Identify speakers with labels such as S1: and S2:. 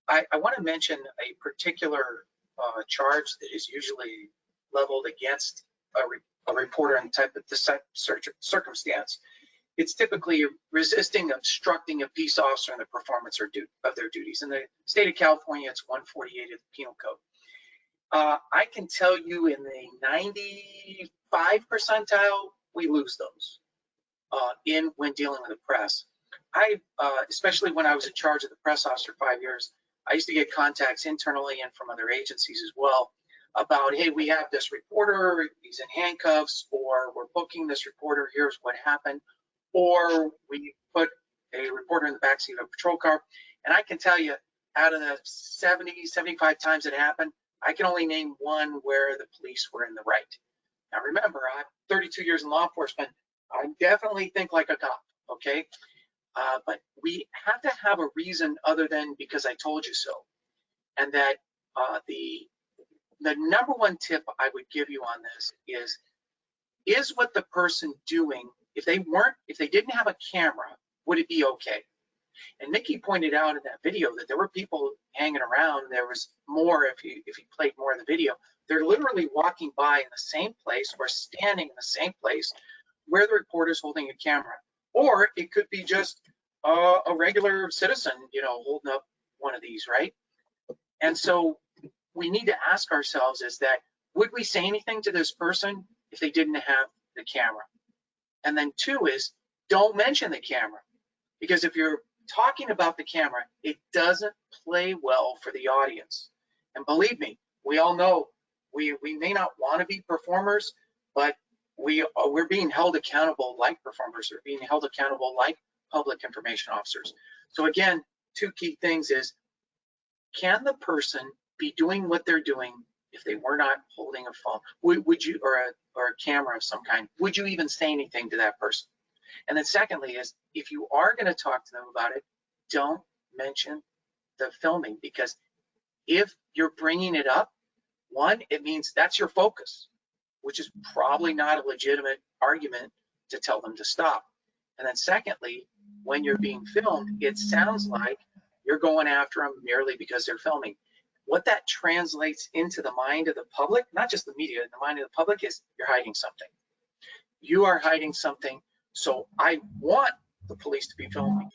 S1: I want to mention a particular charge that is usually leveled against a reporter in type of this circumstance. It's typically resisting, obstructing a peace officer in the performance of their duties. In the state of California, it's 148 of the Penal Code. I can tell you in the 95 percentile, we lose those when dealing with the press. Especially when I was in charge of the press office for 5 years, I used to get contacts internally and from other agencies as well about, hey, we have this reporter, he's in handcuffs, or we're booking this reporter, here's what happened. Or we put a reporter in the backseat of a patrol car. And I can tell you, out of the 70, 75 times it happened, I can only name one where the police were in the right. Now remember, I'm 32 years in law enforcement. I definitely think like a cop, okay? But we have to have a reason other than because I told you so. And that the number one tip I would give you on this is what the person doing, if they didn't have a camera, would it be okay? And Mickey pointed out in that video that there were people hanging around. There was more if you played more of the video. They're literally walking by in the same place or standing in the same place where the reporter's holding a camera. Or it could be just a regular citizen, holding up one of these, right? And so we need to ask ourselves is that, would we say anything to this person if they didn't have the camera? And then two is, don't mention the camera. Because if you're talking about the camera, it doesn't play well for the audience. And believe me, we all know we may not want to be performers, but we're being held accountable like performers. We're being held accountable like public information officers. So again, two key things is, can the person be doing what they're doing if they were not holding a phone? Would you, or a camera of some kind, would you even say anything to that person? And then secondly is, if you are going to talk to them about it, don't mention the filming, because if you're bringing it up, one, it means that's your focus, which is probably not a legitimate argument to tell them to stop. And then secondly, when you're being filmed, it sounds like you're going after them merely because they're filming. What that translates into the mind of the public, not just the media, the mind of the public, is you're hiding something. You are hiding something, so I want the police to be filming.